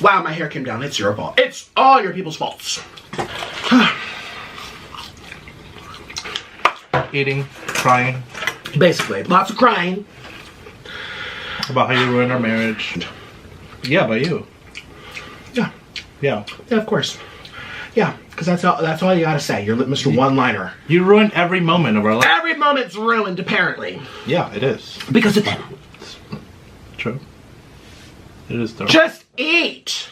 Wow, my hair came down. It's your fault. It's all your people's faults. Eating, crying. Basically, lots of crying. About how you ruined our marriage. Yeah, about you. Yeah. Yeah. Yeah, of course. Yeah, because that's all you gotta say. You're Mr. One-liner. You ruined every moment of our life. Every moment's ruined, apparently. Yeah, it is. Because of them. True. It is true. Just eat!